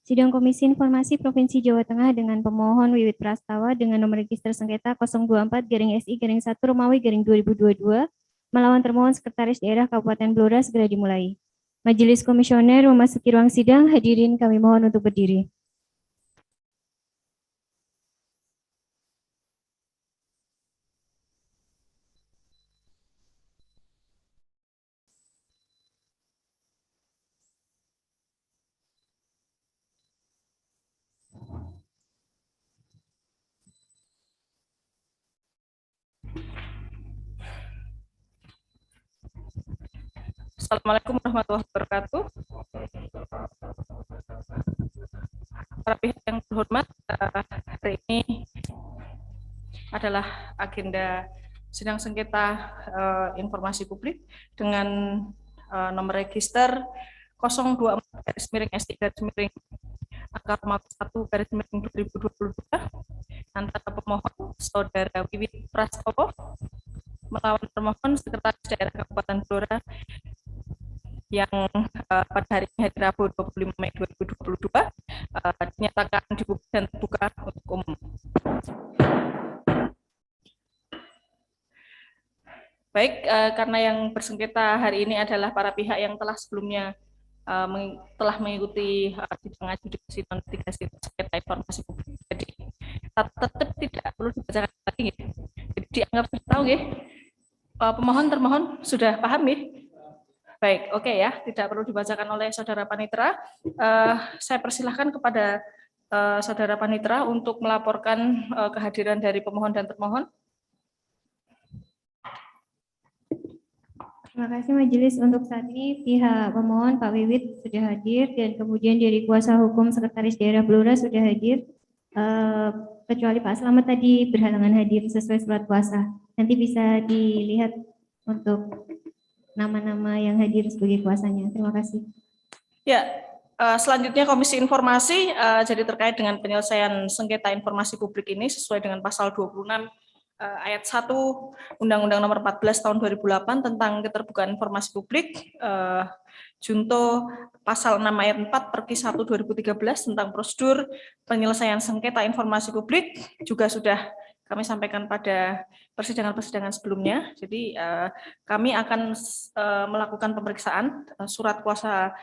Sidang Komisi Informasi Provinsi Jawa Tengah dengan pemohon Wiwit Prastawa dengan nomor register sengketa 024-SI-1 Romawi-2022 melawan termohon Sekretaris Daerah Kabupaten Blora segera dimulai. Majelis Komisioner memasuki ruang sidang, hadirin kami mohon untuk berdiri. Assalamualaikum warahmatullahi wabarakatuh. Para pihak yang terhormat, hari ini adalah agenda sidang sengketa informasi publik dengan nomor register 024-SI-1 2022 antara pemohon Saudara Wiwit Prastowo melawan termohon Sekretaris Daerah Kabupaten Blora yang pada hari ini hari Rabu 25 Mei 2022 dinyatakan dibuka dan terbuka untuk umum. Baik, karena yang bersengketa hari ini adalah para pihak yang telah sebelumnya telah mengikuti sidang adjudikasi non litigasi sengketa informasi publik. Jadi tetap tidak perlu dibacakan lagi. Jadi dianggap sudah tahu ya. Pemohon termohon sudah paham ya? Baik, oke ya, tidak perlu dibacakan oleh Saudara Panitera. Saya persilahkan kepada Saudara Panitera untuk melaporkan kehadiran dari pemohon dan termohon. Terima kasih Majelis. Untuk saat ini pihak pemohon Pak Wiwit sudah hadir dan kemudian dari kuasa hukum Sekretaris Daerah Blora sudah hadir. Kecuali Pak Slamet tadi berhalangan hadir sesuai surat kuasa. Nanti bisa dilihat untuk nama-nama yang hadir sebagai kuasanya. Terima kasih. Ya, selanjutnya Komisi Informasi, jadi terkait dengan penyelesaian sengketa informasi publik ini sesuai dengan pasal 26 ayat 1 Undang-Undang Nomor 14 Tahun 2008 tentang keterbukaan informasi publik, junto pasal 6 ayat 4 Perki 1 2013 tentang prosedur penyelesaian sengketa informasi publik juga sudah kami sampaikan pada persidangan-persidangan sebelumnya. Jadi kami akan melakukan pemeriksaan surat kuasa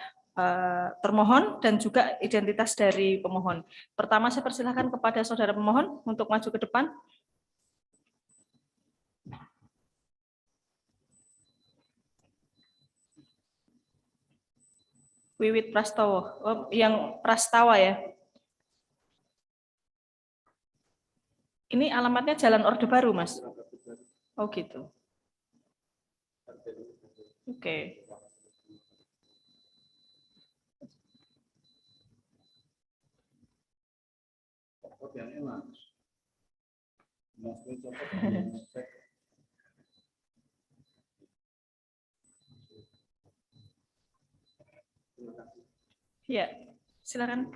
termohon dan juga identitas dari pemohon. Pertama saya persilahkan kepada saudara pemohon untuk maju ke depan. Wiwit Prastowo, yang Prastawa ya. Ini alamatnya Jalan Orde Baru, Mas. Oh gitu. Oke. Ya, silakan.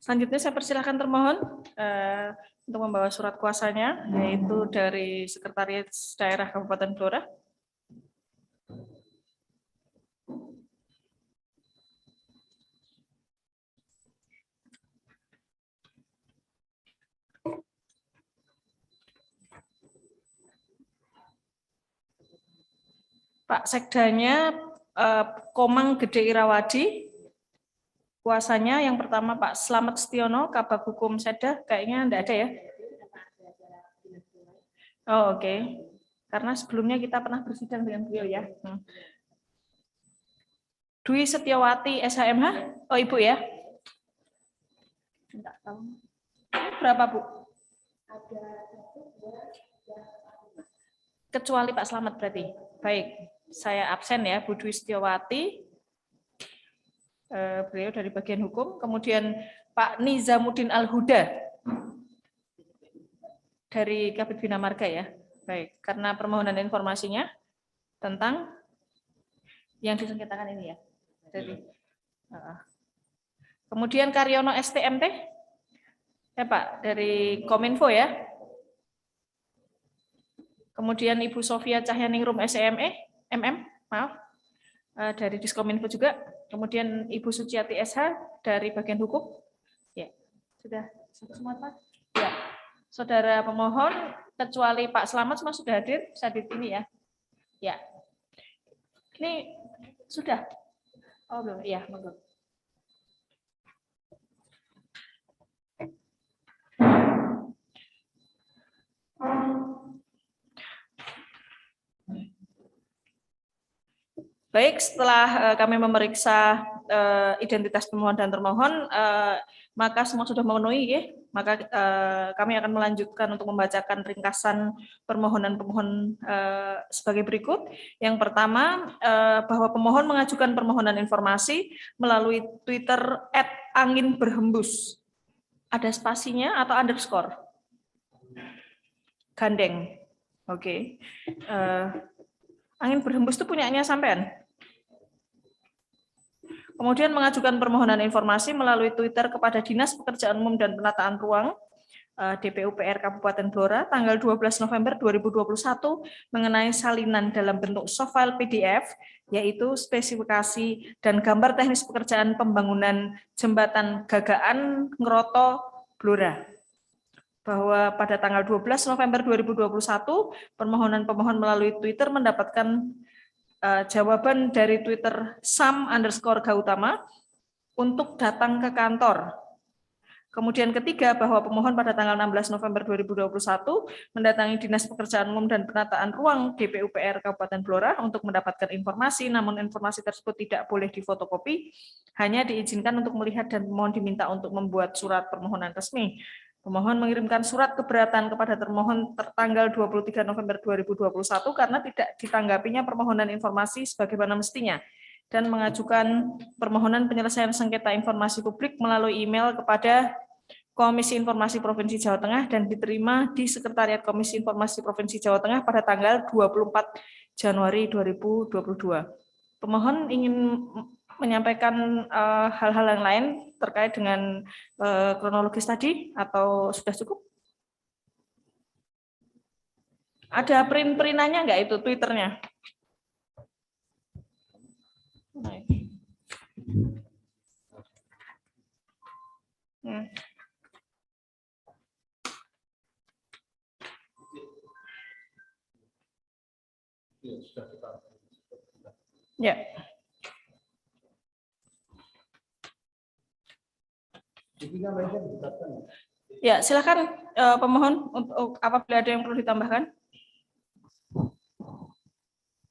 Selanjutnya saya persilakan termohon untuk membawa surat kuasanya, yaitu dari Sekretaris Daerah Kabupaten Blora. Pak Sekdanya Komang Gede Irawadi. Kuasanya yang pertama Pak Slamet Setiono, Kabag Hukum Seda, kayaknya enggak ada ya? Oh oke. Karena sebelumnya kita pernah bersidang dengan beliau ya. Dwi Setiawati SHMH, oh Ibu ya? Enggak tahu. Berapa Bu? Kecuali Pak Slamet berarti. Baik, saya absen ya Bu Dwi Setiawati. Beliau dari bagian hukum, kemudian Pak Nizamuddin Al-Huda dari Kabid Bina Marga ya. Baik, karena permohonan informasinya tentang yang disengketakan ini ya. Jadi, kemudian Karyono STMT, ya Pak, dari Kominfo ya. Kemudian Ibu Sofia Cahyaningrum SEME, MM, maaf. dari Diskominfo juga, kemudian Ibu Suciati SH dari bagian hukum. Ya, sudah semua Pak. Ya, saudara pemohon kecuali Pak Slamet semua sudah hadir, bisa di sini ya. Ya, ini sudah. Oh belum, ya monggo. Baik, setelah kami memeriksa identitas pemohon dan termohon, maka semua sudah memenuhi, ya. Maka kami akan melanjutkan untuk membacakan ringkasan permohonan pemohon sebagai berikut. Yang pertama, bahwa pemohon mengajukan permohonan informasi melalui Twitter @anginberhembus. Ada spasinya atau underscore? Gandeng. Oke. Angin berhembus itu punyanya sampean? Kemudian mengajukan permohonan informasi melalui Twitter kepada Dinas Pekerjaan Umum dan Penataan Ruang DPUPR Kabupaten Blora tanggal 12 November 2021 mengenai salinan dalam bentuk soft file PDF, yaitu spesifikasi dan gambar teknis pekerjaan pembangunan jembatan Gagaan Ngeroto Blora. Bahwa pada tanggal 12 November 2021 permohonan pemohon melalui Twitter mendapatkan jawaban dari Twitter sam_gautama untuk datang ke kantor. Kemudian ketiga, bahwa pemohon pada tanggal 16 November 2021 mendatangi Dinas Pekerjaan Umum dan Penataan Ruang DPUPR Kabupaten Blora untuk mendapatkan informasi, namun informasi tersebut tidak boleh difotokopi, hanya diizinkan untuk melihat dan pemohon diminta untuk membuat surat permohonan resmi. Pemohon mengirimkan surat keberatan kepada termohon tertanggal 23 November 2021 karena tidak ditanggapinya permohonan informasi sebagaimana mestinya dan mengajukan permohonan penyelesaian sengketa informasi publik melalui email kepada Komisi Informasi Provinsi Jawa Tengah dan diterima di Sekretariat Komisi Informasi Provinsi Jawa Tengah pada tanggal 24 Januari 2022. Pemohon ingin menyampaikan hal-hal yang lain terkait dengan kronologis tadi atau sudah cukup? Ada print-printannya nggak itu Twitternya? Ya. Ya, silakan pemohon untuk apabila ada yang perlu ditambahkan.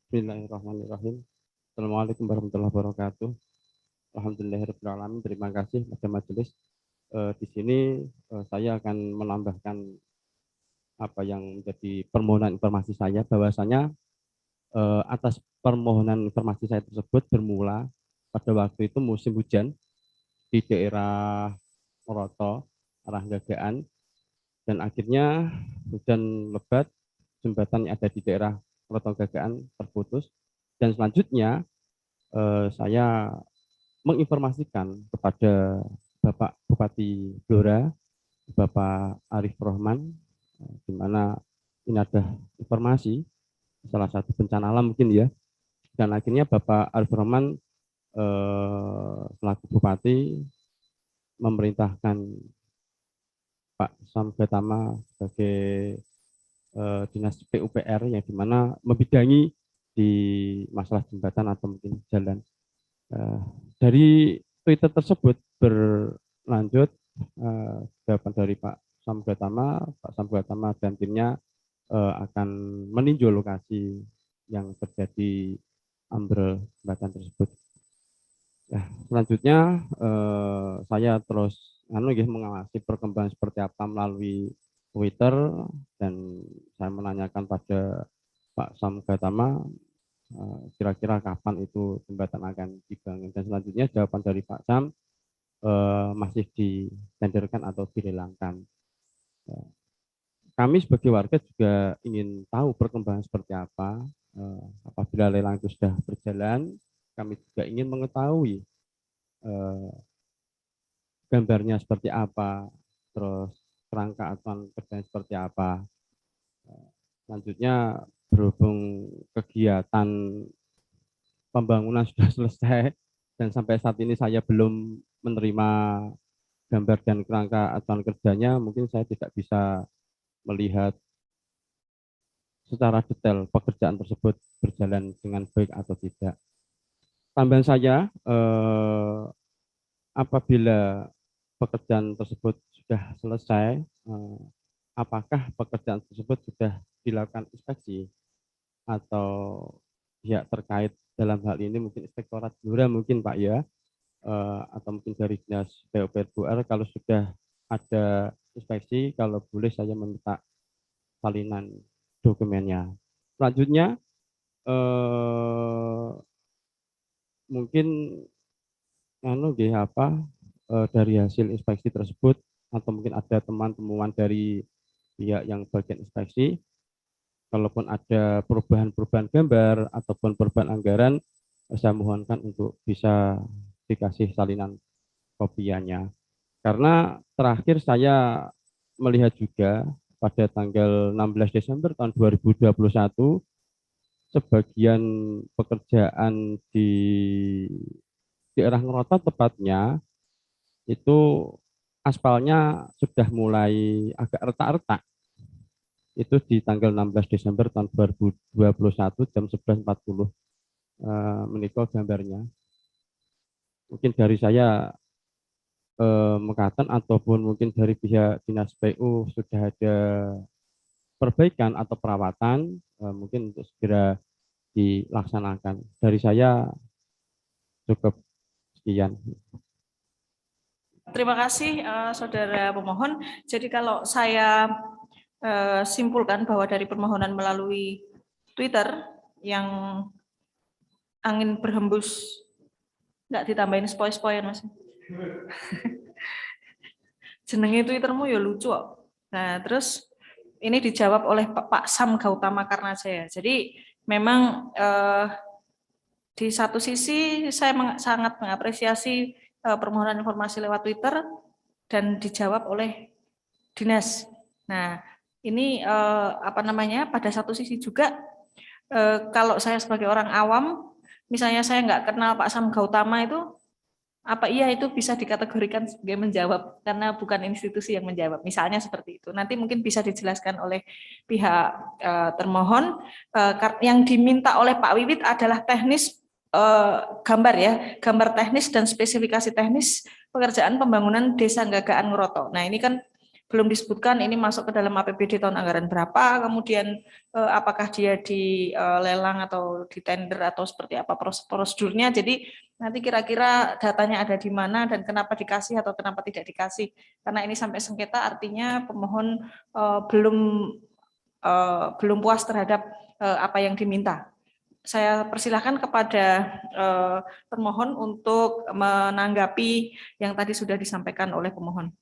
Bismillahirrahmanirrahim. Assalamualaikum warahmatullahi wabarakatuh. Alhamdulillahirrahmanirrahim. Terima kasih pada majelis. Di sini saya akan menambahkan apa yang menjadi permohonan informasi saya, bahwasanya atas permohonan informasi saya tersebut bermula pada waktu itu musim hujan di daerah Moroto, arah Gagaan, dan akhirnya hujan lebat, jembatan yang ada di daerah Moroto Gagaan terputus, dan selanjutnya saya menginformasikan kepada Bapak Bupati Blora, Bapak Arif Rohman, di mana ini ada informasi salah satu bencana alam mungkin ya, dan akhirnya Bapak Arif Rohman selaku Bupati memerintahkan Pak Sam_gautama sebagai Dinas PUPR yang dimana membidangi di masalah jembatan atau mungkin jalan. Dari Twitter tersebut berlanjut jawaban dari Pak Sam_gautama dan timnya akan meninjau lokasi yang terjadi ambrol jembatan tersebut. Nah, selanjutnya saya terus mengawasi perkembangan seperti apa melalui Twitter, dan saya menanyakan pada Pak Sam_gautama kira-kira kapan itu jembatan akan dibangun, dan selanjutnya jawaban dari Pak Sam masih ditenderkan atau dilelangkan. Kami sebagai warga juga ingin tahu perkembangan seperti apa. Apabila lelang itu sudah berjalan, kami juga ingin mengetahui gambarnya seperti apa, terus kerangka aturan kerjanya seperti apa. Selanjutnya berhubung kegiatan pembangunan sudah selesai dan sampai saat ini saya belum menerima gambar dan kerangka acuan kerjanya, mungkin saya tidak bisa melihat secara detail pekerjaan tersebut berjalan dengan baik atau tidak. Tambahan saya, apabila pekerjaan tersebut sudah selesai, apakah pekerjaan tersebut sudah dilakukan inspeksi atau pihak terkait dalam hal ini mungkin Inspektorat Blora mungkin Pak ya, atau mungkin dari Dinas PUPR kalau sudah ada inspeksi, kalau boleh saya meminta salinan dokumennya. Selanjutnya mungkin dari hasil inspeksi tersebut atau mungkin ada teman-teman dari pihak yang bagian inspeksi, kalaupun ada perubahan-perubahan gambar ataupun perubahan anggaran, saya mohonkan untuk bisa dikasih salinan kopiannya. Karena terakhir saya melihat juga pada tanggal 16 Desember tahun 2021, sebagian pekerjaan di daerah Ngerotot tepatnya, itu aspalnya sudah mulai agak retak-retak. Itu di tanggal 16 Desember tahun 2021 jam 11.40 menikah gambarnya. Mungkin dari saya mengatakan ataupun mungkin dari pihak Dinas PU sudah ada perbaikan atau perawatan, mungkin untuk segera dilaksanakan. Dari saya cukup sekian. Terima kasih Saudara pemohon. Jadi kalau saya simpulkan bahwa dari permohonan melalui Twitter yang angin berhembus, nggak ditambahin spoil-spoilan Mas. Jenenge Twittermu ya lucu kok. Nah, terus ini dijawab oleh Pak Sam Gautama Karnajaya. Jadi memang di satu sisi saya sangat mengapresiasi permohonan informasi lewat Twitter dan dijawab oleh dinas. Nah, ini pada satu sisi juga kalau saya sebagai orang awam, misalnya saya nggak kenal Pak Sam Gautama itu, apa iya itu bisa dikategorikan sebagai menjawab karena bukan institusi yang menjawab, misalnya seperti itu. Nanti mungkin bisa dijelaskan oleh pihak termohon. Yang diminta oleh Pak Wiwit adalah teknis gambar ya, gambar teknis dan spesifikasi teknis pekerjaan pembangunan Desa Gagaan Ngeroto. Nah ini kan belum disebutkan ini masuk ke dalam APBD tahun anggaran berapa, kemudian apakah dia di lelang atau di tender atau seperti apa prosedurnya. Jadi nanti kira-kira datanya ada di mana dan kenapa dikasih atau kenapa tidak dikasih. Karena ini sampai sengketa artinya pemohon belum puas terhadap apa yang diminta. Saya persilahkan kepada termohon untuk menanggapi yang tadi sudah disampaikan oleh pemohon.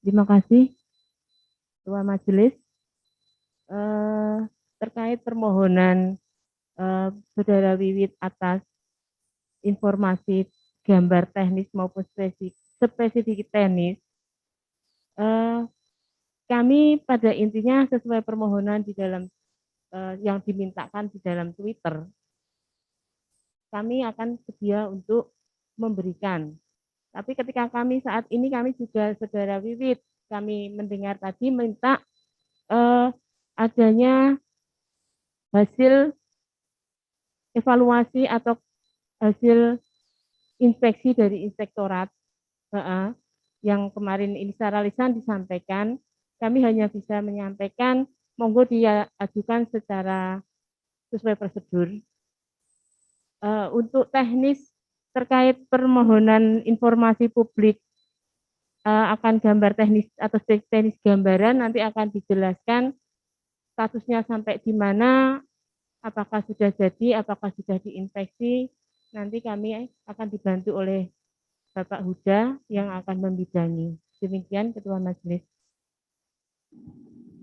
Terima kasih, Ketua Majelis. Terkait permohonan Saudara Wiwit atas informasi gambar teknis maupun spesifik teknis, kami pada intinya sesuai permohonan di dalam yang dimintakan di dalam Twitter, kami akan sedia untuk memberikan. Tapi ketika kami saat ini kami juga Saudara Wiwit, kami mendengar tadi minta adanya hasil evaluasi atau hasil inspeksi dari inspektorat yang kemarin ini secara lisan disampaikan. Kami hanya bisa menyampaikan monggo diajukan secara sesuai prosedur. Untuk teknis terkait permohonan informasi publik akan gambar teknis atau teknis gambaran nanti akan dijelaskan statusnya sampai di mana, apakah sudah jadi, apakah sudah diinspeksi, nanti kami akan dibantu oleh Bapak Huda yang akan membidangi. Demikian Ketua Majelis.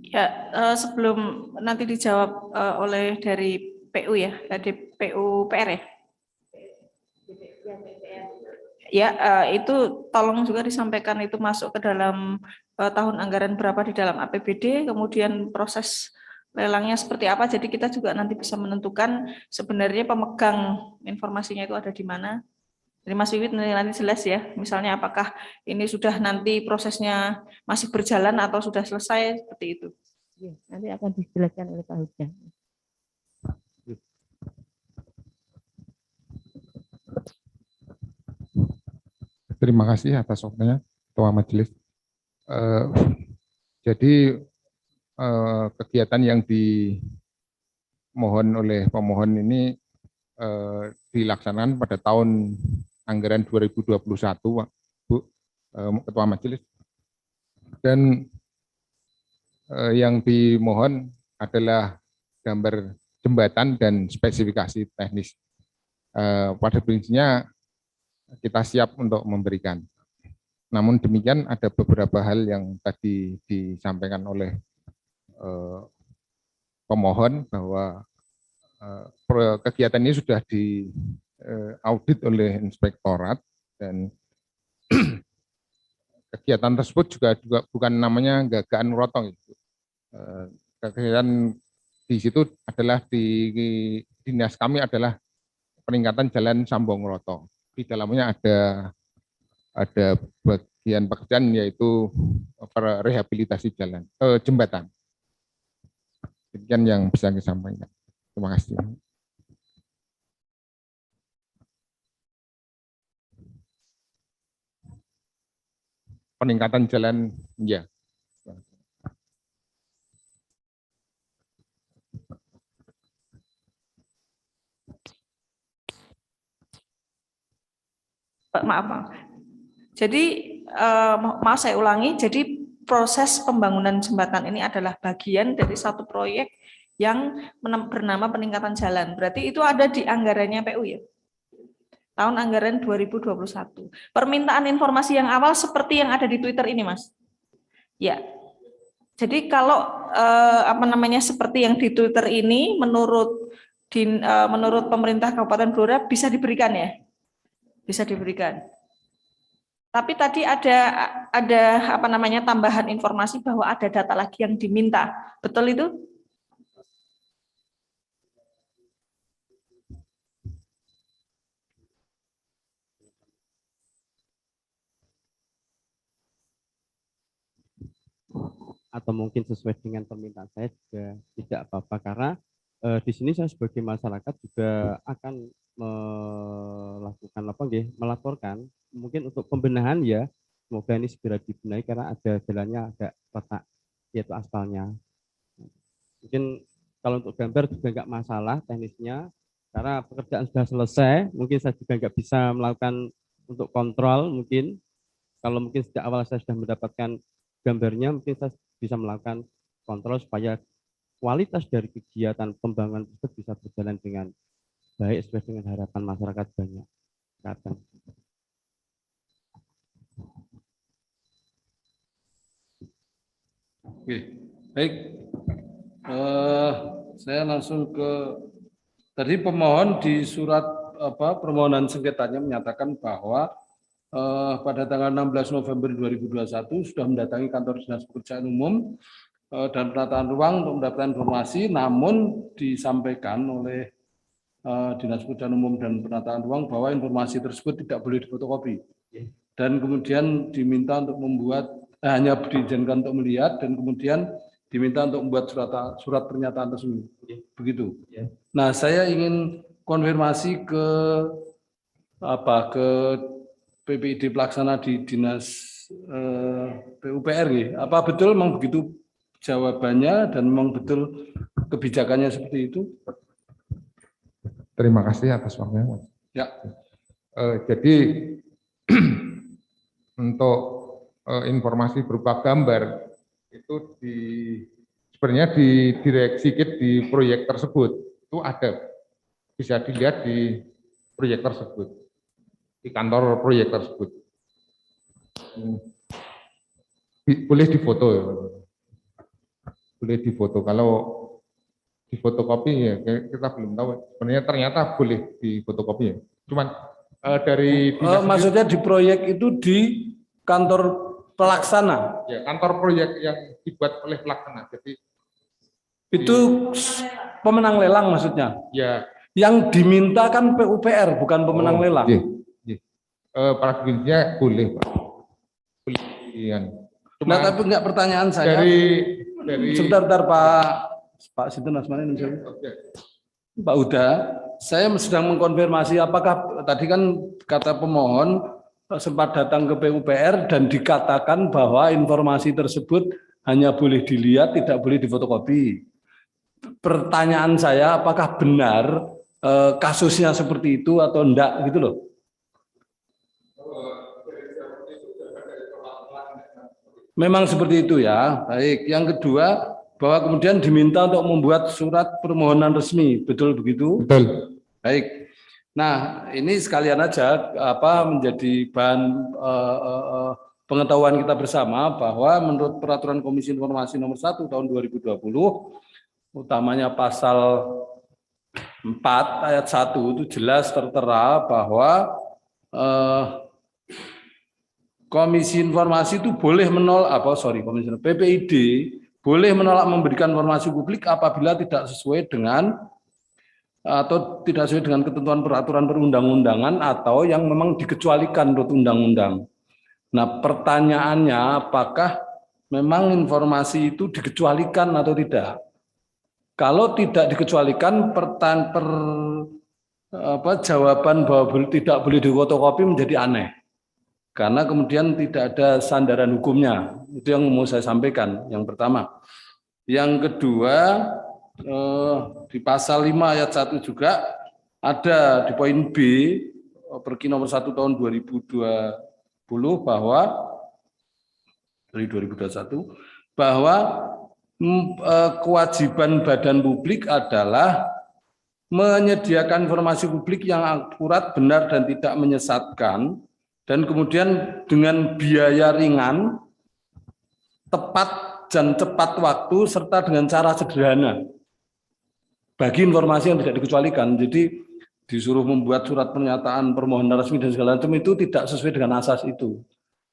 Ya, sebelum nanti dijawab oleh dari PU ya, dari PU PR ya. Ya, itu tolong juga disampaikan itu masuk ke dalam tahun anggaran berapa di dalam APBD, kemudian proses lelangnya seperti apa. Jadi kita juga nanti bisa menentukan sebenarnya pemegang informasinya itu ada di mana. Jadi Mas Wiwit nanti jelas ya, misalnya apakah ini sudah nanti prosesnya masih berjalan atau sudah selesai seperti itu. Ya, nanti akan dijelaskan oleh Pak Hujan. Terima kasih atas waktunya, Ketua Majelis. Jadi kegiatan yang dimohon oleh pemohon ini dilaksanakan pada tahun anggaran 2021, Bu, Ketua Majelis. Dan yang dimohon adalah gambar jembatan dan spesifikasi teknis. Pada prinsipnya kita siap untuk memberikan. Namun demikian ada beberapa hal yang tadi disampaikan oleh pemohon bahwa kegiatan ini sudah diaudit oleh inspektorat dan kegiatan tersebut juga bukan namanya Gagaan Rotong. Kegiatan di situ adalah di dinas kami adalah peningkatan jalan Sambong Roto. Di dalamnya ada bagian pekerjaan yaitu rehabilitasi jalan jembatan. Demikian yang bisa saya sampaikan. Terima kasih. Peningkatan jalan, ya. Maaf. Jadi maaf saya ulangi. Jadi proses pembangunan jembatan ini adalah bagian dari satu proyek yang bernama peningkatan jalan. Berarti itu ada di anggarannya PU ya. Tahun anggaran 2021. Permintaan informasi yang awal seperti yang ada di Twitter ini, Mas. Ya. Jadi kalau seperti yang di Twitter ini menurut pemerintah Kabupaten Blora bisa diberikan ya. Bisa diberikan. Tapi tadi ada tambahan informasi bahwa ada data lagi yang diminta. Betul itu? Atau mungkin sesuai dengan permintaan saya juga tidak apa-apa, karena di sini saya sebagai masyarakat juga akan melaporkan mungkin untuk pembenahan ya, semoga ini segera dibenahi karena ada jalannya agak retak yaitu aspalnya. Mungkin kalau untuk gambar juga enggak masalah teknisnya karena pekerjaan sudah selesai, mungkin saya juga enggak bisa melakukan untuk kontrol. Mungkin kalau mungkin sejak awal saya sudah mendapatkan gambarnya, mungkin saya bisa melakukan kontrol supaya kualitas dari kegiatan pembangunan tersebut bisa berjalan dengan baik sesuai dengan harapan masyarakat banyak. Oke, baik. Saya langsung ke tadi pemohon di surat permohonan sengketanya menyatakan bahwa pada tanggal 16 November 2021 sudah mendatangi kantor Dinas Pekerjaan Umum dan Penataan Ruang untuk mendapatkan informasi, namun disampaikan oleh Dinas Pekerjaan Umum dan Penataan Ruang bahwa informasi tersebut tidak boleh difotokopi dan kemudian diminta untuk membuat hanya diizinkan untuk melihat dan kemudian diminta untuk membuat surat pernyataan tersebut. Begitu. Nah, saya ingin konfirmasi ke PPID pelaksana di Dinas PUPR. Apa betul memang begitu jawabannya dan memang betul kebijakannya seperti itu? Terima kasih atas waktunya. Ya. Jadi untuk informasi berupa gambar itu sebenarnya di direksi KIT di proyek tersebut itu ada, bisa dilihat di proyek tersebut, di kantor proyek tersebut. Boleh difoto ya. boleh difoto. Kalau difotokopi ya kita belum tahu. Sebenarnya ternyata boleh difotokopi ya. Cuman dari dinas maksudnya di proyek itu di kantor pelaksana. ya, kantor proyek yang dibuat oleh pelaksana. Jadi itu pemenang lelang maksudnya. ya, Yang diminta kan PUPR bukan pemenang lelang. para prinsipnya boleh, Pak. Boleh. Cuma Nah, tapi enggak, pertanyaan saya. Dari sebentar Pak Sinten Asmani, Pak Uda, saya sedang mengkonfirmasi apakah tadi kan kata pemohon sempat datang ke PUPR dan dikatakan bahwa informasi tersebut hanya boleh dilihat, tidak boleh difotokopi. Pertanyaan saya, apakah benar kasusnya seperti itu atau enggak gitu loh? Memang seperti itu ya. Baik. Yang kedua, bahwa kemudian diminta untuk membuat surat permohonan resmi, betul begitu? betul. Baik. Nah, ini sekalian aja menjadi bahan pengetahuan kita bersama bahwa menurut Peraturan Komisi Informasi Nomor 1 Tahun 2020, utamanya pasal 4 ayat 1 itu jelas tertera bahwa Komisi Informasi itu boleh menolak PPID boleh menolak memberikan informasi publik apabila tidak sesuai dengan atau tidak sesuai dengan ketentuan peraturan perundang-undangan atau yang memang dikecualikan menurut undang-undang. Nah, pertanyaannya apakah memang informasi itu dikecualikan atau tidak? Kalau tidak dikecualikan, jawaban bahwa tidak boleh difotokopi menjadi aneh. Karena kemudian tidak ada sandaran hukumnya. Itu yang mau saya sampaikan, yang pertama. Yang kedua, di pasal 5 ayat 1 juga ada di poin B, Perki nomor 1 tahun 2020 bahwa, dari 2021, bahwa kewajiban badan publik adalah menyediakan informasi publik yang akurat, benar, dan tidak menyesatkan, dan kemudian dengan biaya ringan, tepat dan cepat waktu, serta dengan cara sederhana bagi informasi yang tidak dikecualikan. Jadi disuruh membuat surat pernyataan permohonan resmi dan segala macam itu tidak sesuai dengan asas itu.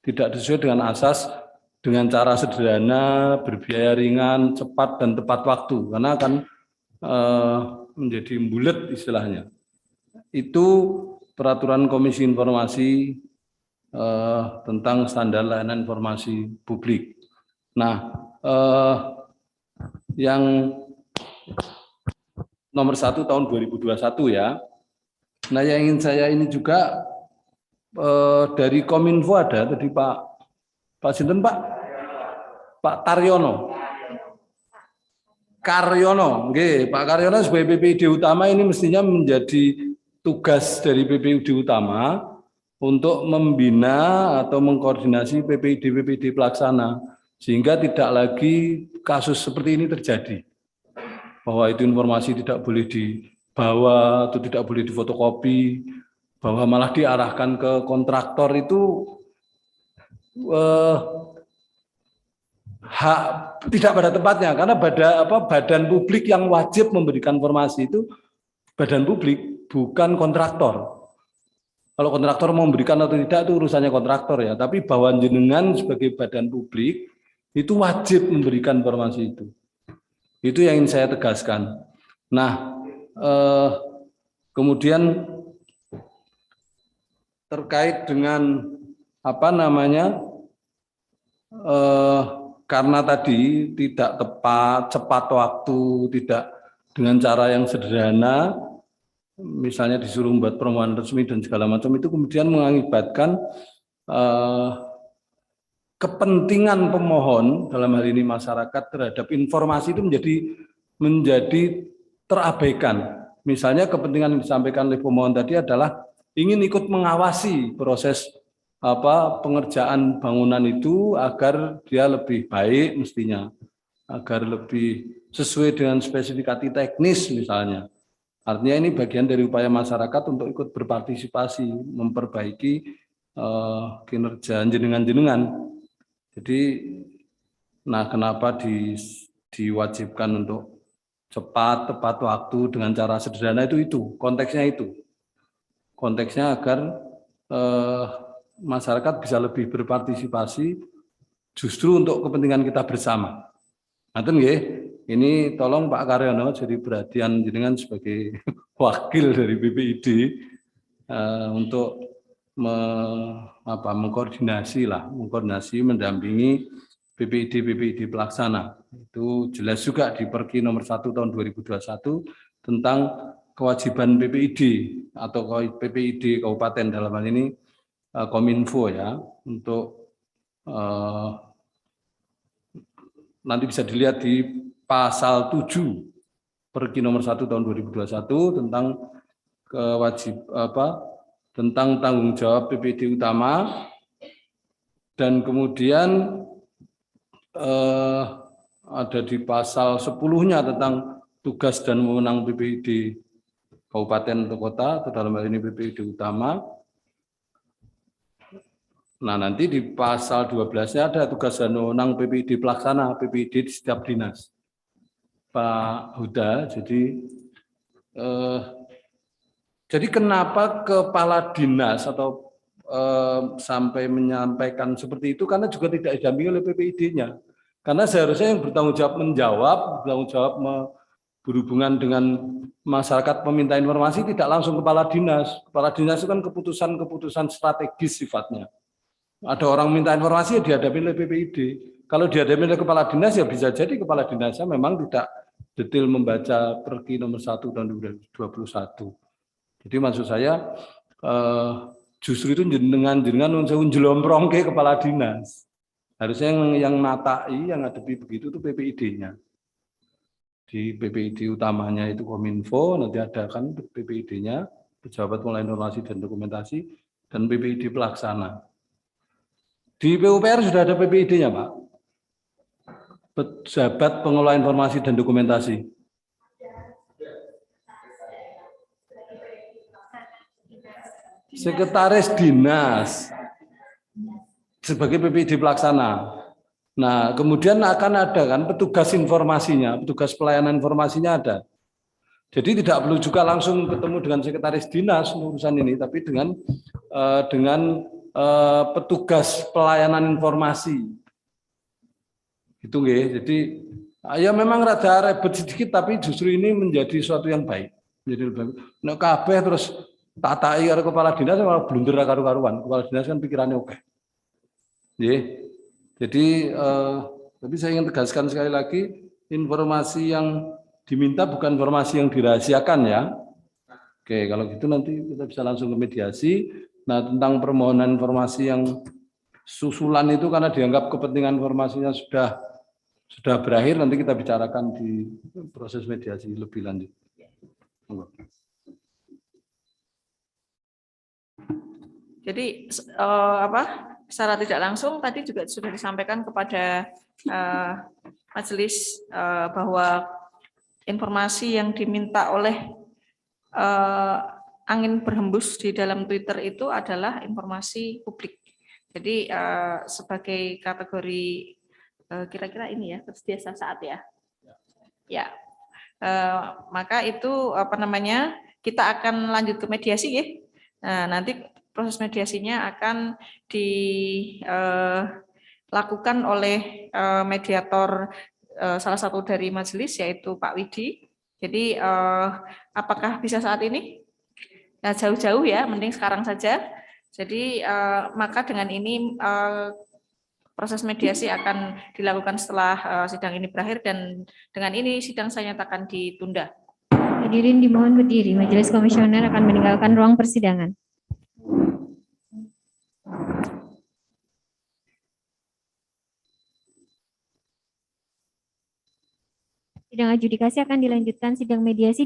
Tidak sesuai dengan asas dengan cara sederhana, berbiaya ringan, cepat dan tepat waktu. Karena akan menjadi bulet istilahnya. Itu Peraturan Komisi Informasi tentang standar layanan informasi publik. Nah, yang nomor 1 tahun 2021 ya. Nah, yang ingin saya ini juga dari Kominfo ada tadi Pak Sinten Pak Taryono. Karyono, oke, Pak Karyono sebagai PPID utama ini mestinya menjadi tugas dari PPID utama untuk membina atau mengkoordinasi PPID pelaksana sehingga tidak lagi kasus seperti ini terjadi, bahwa itu informasi tidak boleh dibawa atau tidak boleh difotokopi, bahwa malah diarahkan ke kontraktor. Itu tidak pada tempatnya, karena badan publik yang wajib memberikan informasi itu badan publik, bukan kontraktor. Kalau kontraktor mau memberikan atau tidak itu urusannya kontraktor ya, tapi bahwa jenengan sebagai badan publik itu wajib memberikan informasi itu. Itu yang ingin saya tegaskan. Nah, kemudian terkait dengan karena tadi tidak tepat, cepat waktu, tidak dengan cara yang sederhana, misalnya disuruh membuat permohonan resmi dan segala macam, itu kemudian mengakibatkan kepentingan pemohon, dalam hal ini masyarakat, terhadap informasi itu menjadi terabaikan. Misalnya kepentingan yang disampaikan oleh pemohon tadi adalah ingin ikut mengawasi proses pengerjaan bangunan itu agar dia lebih baik mestinya, agar lebih sesuai dengan spesifikasi teknis misalnya. Artinya ini bagian dari upaya masyarakat untuk ikut berpartisipasi, memperbaiki kinerja jenengan-jenengan. Jadi, nah kenapa diwajibkan untuk cepat, tepat waktu dengan cara sederhana itu konteksnya agar masyarakat bisa lebih berpartisipasi justru untuk kepentingan kita bersama. Ngaten nggih, ini tolong Pak Karyono jadi perhatian jenengan sebagai wakil dari BPID untuk mengkoordinasi mendampingi BPID pelaksana. Itu jelas juga di Perki nomor 1 tahun 2021 tentang kewajiban BPID atau BPID kabupaten dalam hal ini Kominfo ya, untuk nanti bisa dilihat di pasal 7 Perki nomor 1 tahun 2021 tentang tentang tanggung jawab BPID utama, dan kemudian ada di pasal 10-nya tentang tugas dan wewenang BPID kabupaten atau kota, atau dalam hal ini BPID utama. Nah, nanti di pasal 12-nya ada tugas dan wewenang BPID pelaksana, BPID di setiap dinas. Pak Huda, jadi kenapa kepala dinas atau sampai menyampaikan seperti itu, karena juga tidak didampingi oleh BPID-nya. Karena seharusnya yang bertanggung jawab berhubungan dengan masyarakat peminta informasi tidak langsung kepala dinas. Kepala dinas itu kan keputusan strategis sifatnya. Ada orang minta informasi ya dihadapi oleh BPID. Kalau dihadapi oleh kepala dinas ya bisa jadi kepala dinasnya memang tidak detail membaca Perki nomor 1 tahun 2021. Jadi maksud saya justru itu jenengan njlomprong ke kepala dinas. Harusnya yang natai, yang ngadepi begitu itu BPID-nya. Di BPID utamanya itu Kominfo, nanti ada kan BPID-nya, Pejabat Pengelola Informasi dan Dokumentasi, dan BPID pelaksana. Di PUPR sudah ada BPID-nya, Pak. Pejabat Pengelola Informasi dan Dokumentasi. Sekretaris Dinas sebagai BPID pelaksana. Nah, kemudian akan ada kan petugas informasinya, petugas pelayanan informasinya ada. Jadi tidak perlu juga langsung ketemu dengan sekretaris dinas urusan ini, tapi dengan petugas pelayanan informasi. Itu nggih. Jadi ya memang rada ribet sedikit, tapi justru ini menjadi suatu yang baik. Jadi lebih nek kabeh terus tatai karo kepala dinas malah blunder karu-karuan. Kepala dinas kan pikirannya oke. Jadi tapi saya ingin tegaskan sekali lagi, informasi yang diminta bukan informasi yang dirahasiakan ya. Oke, kalau gitu nanti kita bisa langsung ke mediasi. Nah, tentang permohonan informasi yang susulan itu karena dianggap kepentingan informasinya sudah berakhir, nanti kita bicarakan di proses mediasi lebih lanjut. Jadi secara tidak langsung tadi juga sudah disampaikan kepada majelis bahwa informasi yang diminta oleh angin berhembus di dalam Twitter itu adalah informasi publik. Jadi sebagai kategori kira-kira ini ya tersedia saat ya. Ya. Maka itu kita akan lanjut ke mediasi ya. Nah, nanti proses mediasinya akan dilakukan oleh mediator salah satu dari majelis yaitu Pak Widi. Jadi apakah bisa saat ini? Nah, jauh-jauh ya, mending sekarang saja. Jadi maka dengan ini proses mediasi akan dilakukan setelah sidang ini berakhir, dan dengan ini sidang saya nyatakan ditunda. Hadirin dimohon berdiri. Majelis Komisioner akan meninggalkan ruang persidangan. Sidang adjudikasi akan dilanjutkan sidang mediasi